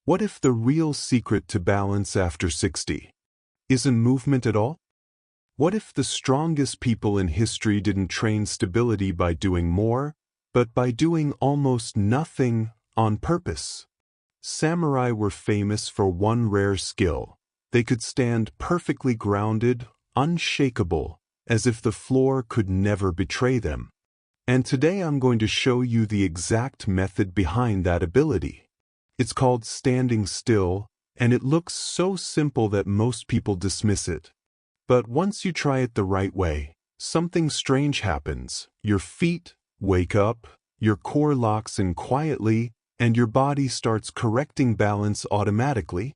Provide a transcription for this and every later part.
What if the real secret to balance after 60 isn't movement at all? What if the strongest people in history didn't train stability by doing more, but by doing almost nothing on purpose? Samurai were famous for one rare skill. They could stand perfectly grounded, unshakable, as if the floor could never betray them. And today I'm going to show you the exact method behind that ability. It's called standing still, and it looks so simple that most people dismiss it. But once you try it the right way, something strange happens. Your feet wake up, your core locks in quietly, and your body starts correcting balance automatically.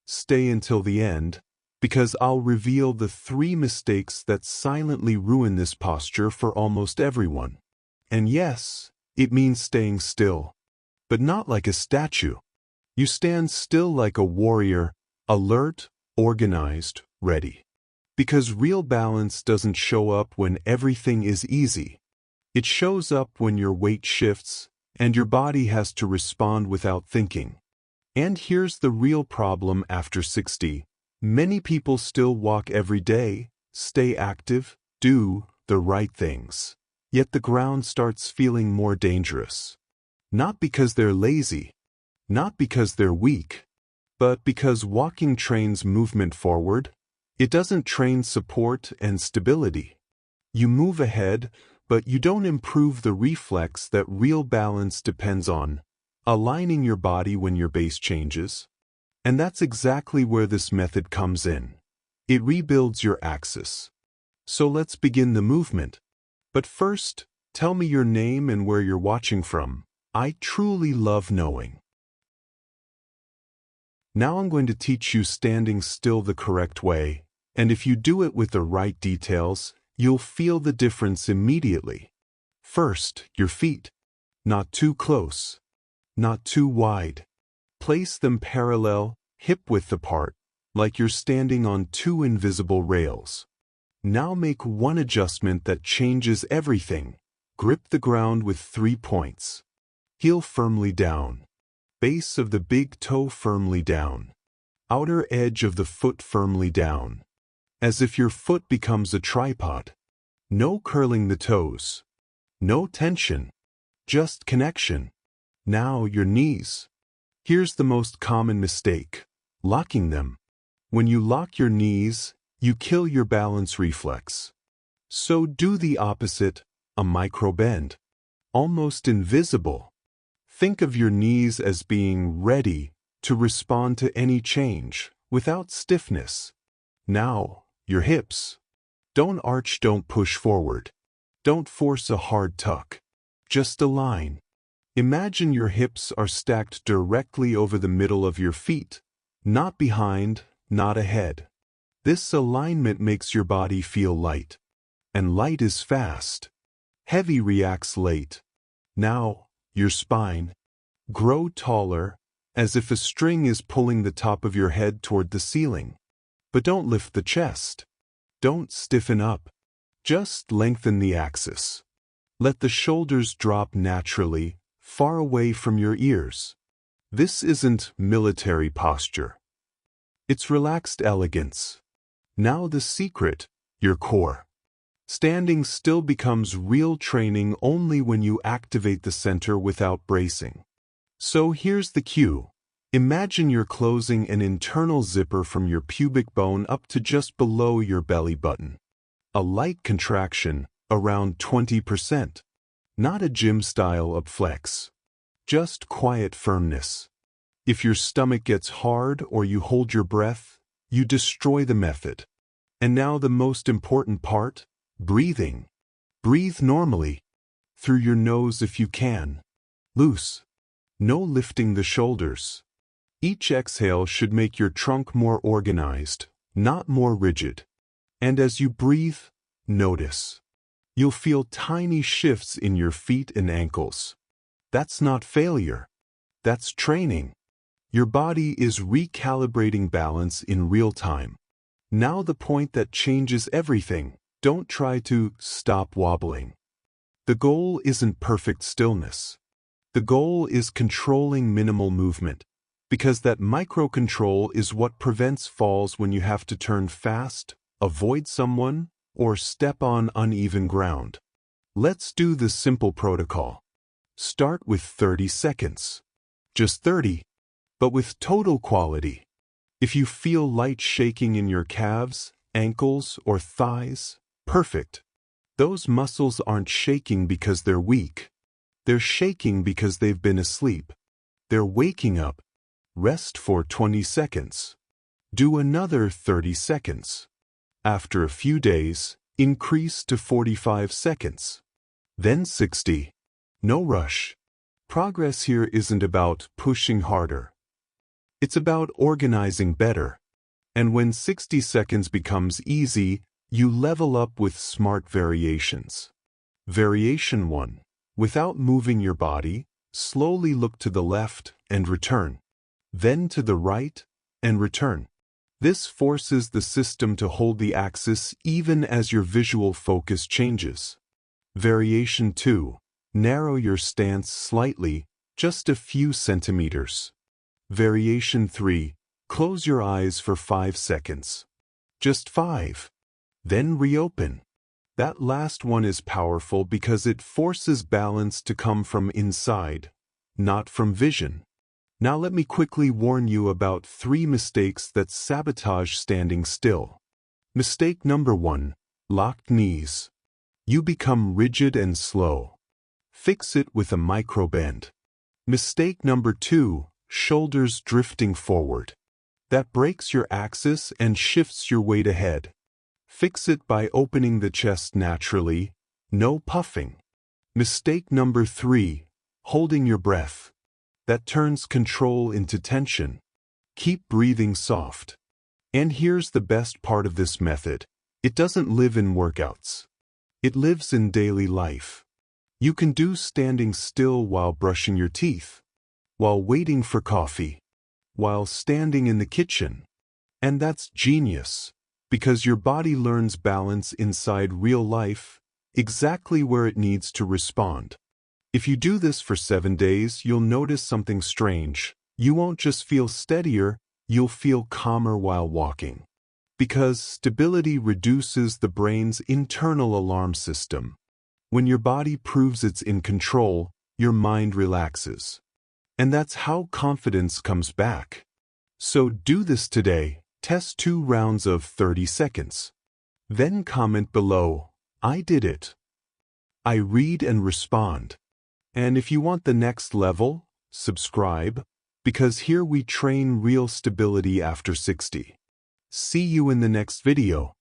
Stay until the end, because I'll reveal the 3 mistakes that silently ruin this posture for almost everyone. And yes, it means staying still, but not like a statue. You stand still like a warrior, alert, organized, ready. Because real balance doesn't show up when everything is easy. It shows up when your weight shifts, and your body has to respond without thinking. And here's the real problem after 60. Many people still walk every day, stay active, do the right things. Yet the ground starts feeling more dangerous. Not because they're lazy, not because they're weak, but because walking trains movement forward. It doesn't train support and stability. You move ahead, but you don't improve the reflex that real balance depends on, aligning your body when your base changes. And that's exactly where this method comes in. It rebuilds your axis. So let's begin the movement. But first, tell me your name and where you're watching from. I truly love knowing. Now I'm going to teach you standing still the correct way, and if you do it with the right details, you'll feel the difference immediately. First, your feet. Not too close. Not too wide. Place them parallel, hip-width apart, like you're standing on 2 invisible rails. Now make one adjustment that changes everything. Grip the ground with 3 points. Heel firmly down. Base of the big toe firmly down. Outer edge of the foot firmly down. As if your foot becomes a tripod. No curling the toes. No tension. Just connection. Now your knees. Here's the most common mistake. Locking them. When you lock your knees, you kill your balance reflex. So do the opposite, a micro bend. Almost invisible. Think of your knees as being ready to respond to any change, without stiffness. Now, your hips. Don't arch, don't push forward. Don't force a hard tuck. Just align. Imagine your hips are stacked directly over the middle of your feet, not behind, not ahead. This alignment makes your body feel light. And light is fast. Heavy reacts late. Now, your spine. Grow taller, as if a string is pulling the top of your head toward the ceiling. But don't lift the chest. Don't stiffen up. Just lengthen the axis. Let the shoulders drop naturally, far away from your ears. This isn't military posture. It's relaxed elegance. Now the secret, your core. Standing still becomes real training only when you activate the center without bracing. So here's the cue. Imagine you're closing an internal zipper from your pubic bone up to just below your belly button. A light contraction, around 20%. Not a gym-style upflex. Just quiet firmness. If your stomach gets hard or you hold your breath, you destroy the method. And now the most important part, breathing. Breathe normally. Through your nose if you can. Loose. No lifting the shoulders. Each exhale should make your trunk more organized, not more rigid. And as you breathe, notice. You'll feel tiny shifts in your feet and ankles. That's not failure. That's training. Your body is recalibrating balance in real time. Now the point that changes everything. Don't try to stop wobbling. The goal isn't perfect stillness. The goal is controlling minimal movement. Because that micro-control is what prevents falls when you have to turn fast, avoid someone, or step on uneven ground. Let's do the simple protocol. Start with 30 seconds. Just 30, but with total quality. If you feel light shaking in your calves, ankles, or thighs, perfect. Those muscles aren't shaking because they're weak. They're shaking because they've been asleep. They're waking up. Rest for 20 seconds. Do another 30 seconds. After a few days, increase to 45 seconds. Then 60. No rush. Progress here isn't about pushing harder. It's about organizing better. And when 60 seconds becomes easy, you level up with smart variations. Variation 1. Without moving your body, slowly look to the left and return. Then to the right and return. This forces the system to hold the axis even as your visual focus changes. Variation 2. Narrow your stance slightly, just a few centimeters. Variation 3. Close your eyes for 5 seconds. Just 5. Then reopen. That last one is powerful because it forces balance to come from inside, not from vision. Now let me quickly warn you about 3 mistakes that sabotage standing still. Mistake number 1. Locked knees. You become rigid and slow. Fix it with a micro bend. Mistake number 2. Shoulders drifting forward. That breaks your axis and shifts your weight ahead. Fix it by opening the chest naturally, no puffing. Mistake number 3. Holding your breath. That turns control into tension. Keep breathing soft. And here's the best part of this method. It doesn't live in workouts. It lives in daily life. You can do standing still while brushing your teeth, while waiting for coffee, while standing in the kitchen. And that's genius, because your body learns balance inside real life, exactly where it needs to respond. If you do this for 7 days, you'll notice something strange. You won't just feel steadier, you'll feel calmer while walking. Because stability reduces the brain's internal alarm system. When your body proves it's in control, your mind relaxes. And that's how confidence comes back. So do this today. Test 2 rounds of 30 seconds. Then comment below, I did it. I read and respond. And if you want the next level, subscribe, because here we train real stability after 60. See you in the next video.